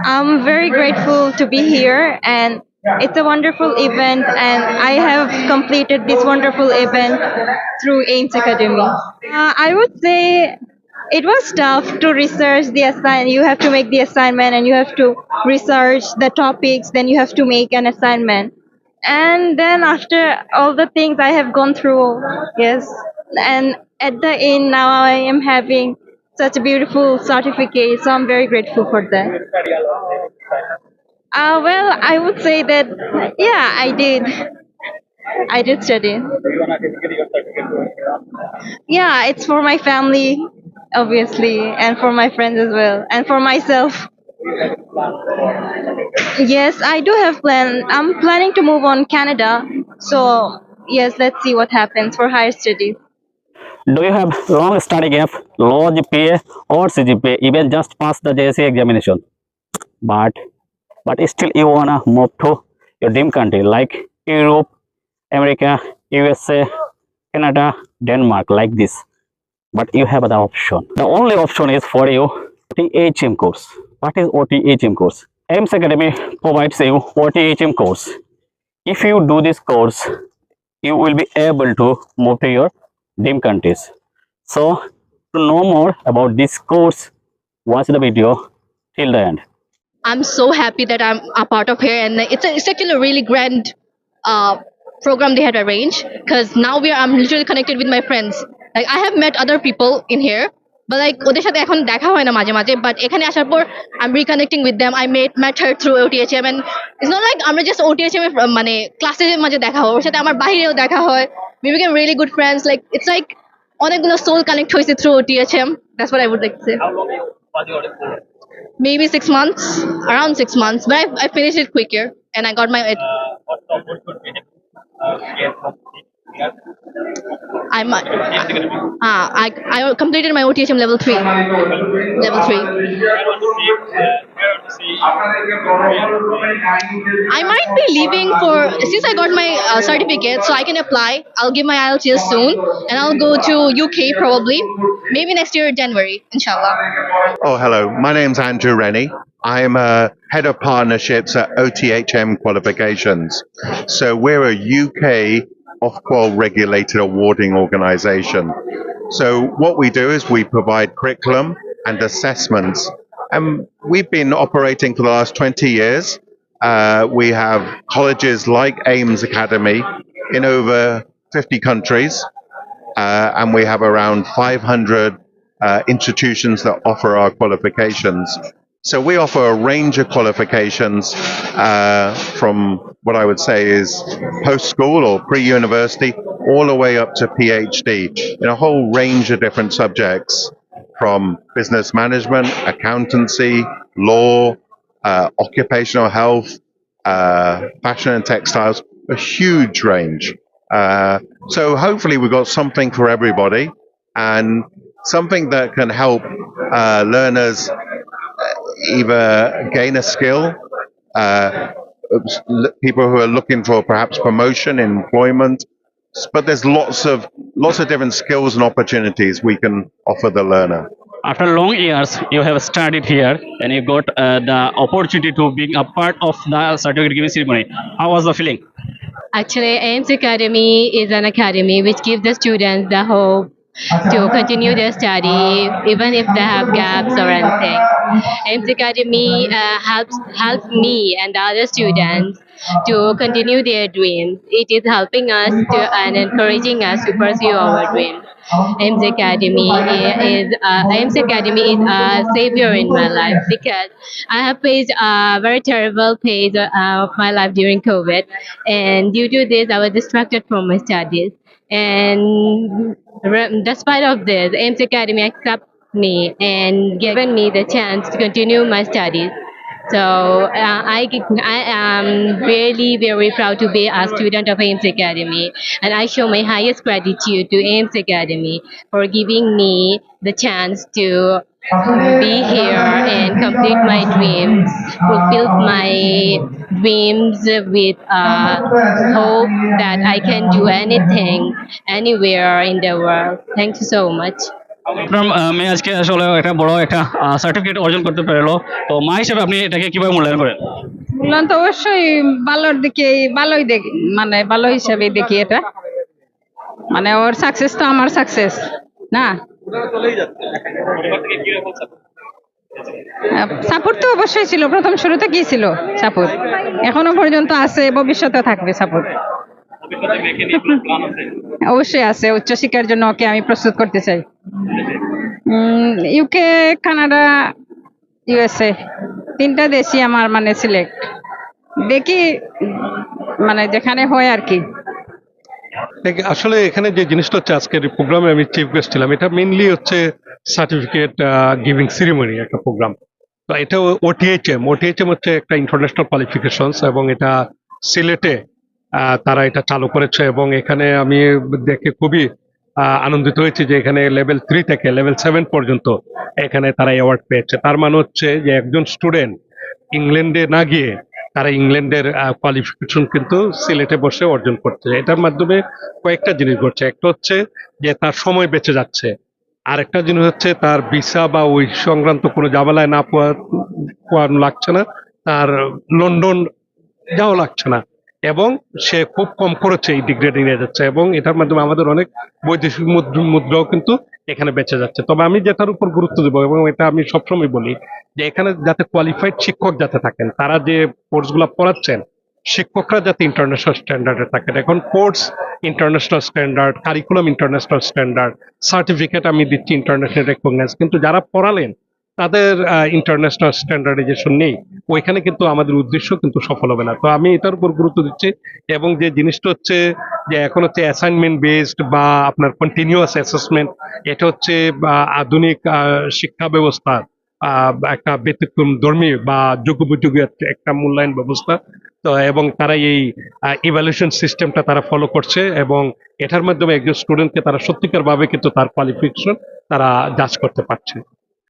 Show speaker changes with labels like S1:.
S1: I'm very grateful to be here, and it's a wonderful event, and I have completed this wonderful event through Ames Academy. I would say it was tough to research the assignment. You have to make the assignment, and you have to research the topics, then you have to make an assignment. And then after all the things I have gone through, yes, and at the end now I am having such a beautiful certificate, so I'm very grateful for that. Well, I would say that yeah, I did study. Yeah, it's for my family, obviously, and for my friends as well, and for myself. Yes, I do have plan. I'm planning to move on Canada, so yes, let's see what happens for higher studies.
S2: Do you have long study gap, low GPA or CGPA, even just pass the JSC examination? But still you wanna move to your dream country like Europe, America, USA, Canada, Denmark, like this. But you have the option. The only option is for you OTHM course. What is OTHM course? AIMS Academy provides you OTHM course. If you do this course, you will be able to move to your dream countries. So to know more about this course, watch the video till the end.
S3: I'm so happy that I'm a part of here, and it's actually a really grand uh, program they had arranged. Because now I'm literally connected with my friends. Like I have met other people in here, but like ওদের সাথে এখন দেখা হয় না মাঝে মাঝে, but এখানে আসার পর I'm reconnecting with them. I met her through OTHM, and it's not like আমরা just OTHM এর মানে ক্লাসের মাঝে দেখা হয়, ওর সাথে আমার বাইরেও দেখা হয়. We became really good friends. Like it's like অনেকগুলো soul connect হয়েছে through OTHM. That's what I would like to say. Maybe 6 months, around 6 months. But I finished it quicker, and I got my. I completed my OTHM level 3. Level 3. I might be leaving for since I got my certificate, so I can apply. I'll give my IELTS soon, and I'll go to UK probably, maybe next year January, inshallah.
S4: Oh, hello. My name's Andrew Rennie. I'm head of partnerships at OTHM Qualifications. So we're a UK Ofqual regulated awarding organisation. So what we do is we provide curriculum and assessments. And we've been operating for the last 20 years. We have colleges like Ames Academy in over 50 countries. And we have around 500 institutions that offer our qualifications. So we offer a range of qualifications from what I would say is post-school or pre-university all the way up to PhD in a whole range of different subjects from business management, accountancy, law, occupational health, fashion and textiles, a huge range. So hopefully we've got something for everybody and something that can help learners either gain a skill, people who are looking for perhaps promotion in employment, but there's lots of different skills and opportunities we can offer the learner.
S2: After long years, you have studied here and you got the opportunity to be a part of the certificate giving ceremony. How was the feeling?
S5: Actually, AIMS Academy is an academy which gives the students the hope to continue their study even if they have gaps or anything. AIMS Academy helps me and the other students to continue their dreams. It is helping us to and encouraging us to pursue our dreams. AIMS Academy is a savior in my life because I have faced a very terrible phase of my life during COVID, and due to this, I was distracted from my studies. And despite of this, AIMS Academy accepted me and given me the chance to continue my studies. So I am really very proud to be a student of AIMS Academy, and I show my highest gratitude to AIMS Academy for giving me the chance to be here and complete my dreams, fulfill my dreams with hope that I can do anything, anywhere in the world. Thank you so much.
S2: আপনার মেয়ে আজকে আসলে একটা বড় একটা certificate অর্জন করতে পারলো, তো মা হিসেবে আপনি এটাকে কিভাবে মূল্যায়ন করেন?
S1: মূল্যায়ন তো অবশ্যই ভালোর দিকে, ভালোই দেখি, মানে ভালো হিসাবে দেখি এটা। মানে ওর সাকসেস তো আমার সাকসেস না। সাপোর্ট তো অবশ্যই ছিল, প্রথম শুরুতে কি ছিল সাপোর্ট, এখনো পর্যন্ত আছে, ভবিষ্যতে থাকবে সাপোর্ট। অবশ্যই আছে, উচ্চশিক্ষার জন্য ওকে আমি প্রস্তুত করতে চাই। ইউকে, কানাডা, ইউএসএ, 3টা দেশই আমার মানে সিলেক্ট। দেখি মানে যেখানে হয় আর কি।
S6: আসলে এখানে যে জিনিসটা হচ্ছে, আজকের প্রোগ্রামে আমি চিফ গেস্ট ছিলাম, এটা মেইনলি হচ্ছে সার্টিফিকেট গিভিং সেরিমনি একটা প্রোগ্রাম। তো এটা ওটিএইচএম হচ্ছে একটা ইন্টারন্যাশনাল কোয়ালিফিকেশনস, এবং এটা সিলেটে তারা এটা চালু করেছে, এবং এখানে আমি দেখে খুবই আনন্দিত হয়েছি যে এখানে লেভেল 3 থেকে লেভেল 7 পর্যন্ত এখানে তারা অ্যাওয়ার্ড পেয়েছে। তার মানে হচ্ছে যে একজন স্টুডেন্ট ইংল্যান্ডে না গিয়ে তারা ইংল্যান্ডের কোয়ালিফিকেশন কিন্তু সিলেটে বসে অর্জন করছে। এটার মাধ্যমে কয়েকটা জিনিস ঘটছে। একটা হচ্ছে যে তার সময় বেঁচে যাচ্ছে, আরেকটা জিনিস হচ্ছে তার ভিসা বা ওই সংক্রান্ত কোনো ঝামেলায় না পোয়ানো লাগছে না, তার লন্ডন যাওয়া লাগছে না, এবং সে খুব কম খরচে এই ডিগ্রিটা নিয়ে যাচ্ছে, এবং এটার মাধ্যমে আমাদের অনেক বৈদেশিক মুদ্রাও কিন্তু এখানে বেঁচে যাচ্ছে। তবে আমি যেটার উপর গুরুত্ব দেবো, এবং এটা আমি সবসময় বলি, যে এখানে যাতে কোয়ালিফাইড শিক্ষক যাতে থাকেন, তারা যে কোর্সগুলো পড়াচ্ছেন শিক্ষকরা যাতে ইন্টারন্যাশনাল স্ট্যান্ডার্ডে থাকেন। এখন course international standard, curriculum international standard, certificate আমি দিচ্ছি ইন্টারন্যাশনাল রেকগনাইজ, কিন্তু যারা পড়ালেন তাদের ইন্টারন্যাশনাল স্ট্যান্ডার্ডাইজেশন নেই, ওইখানে কিন্তু আমাদের উদ্দেশ্য কিন্তু সফল হবে না। তো আমি এটার উপর গুরুত্ব দিচ্ছি, এবং যে জিনিসটা হচ্ছে যে এখন হচ্ছে অ্যাসাইনমেন্ট বেসড বা আপনার কন্টিনিউয়াস অ্যাসেসমেন্ট, এটা হচ্ছে আধুনিক শিক্ষা ব্যবস্থা একটা ব্যতিক্রম ধর্মী বা যুগোপযোগী একটা মূল্যায়ন ব্যবস্থা। তো এবং তারা এই ইভ্যালুয়েশন সিস্টেমটা তারা ফলো করছে, এবং এটার মাধ্যমে একজন স্টুডেন্টকে তারা সত্যিকার ভাবে কিন্তু তার কোয়ালিফিকেশন তারা জাজ করতে পারছে।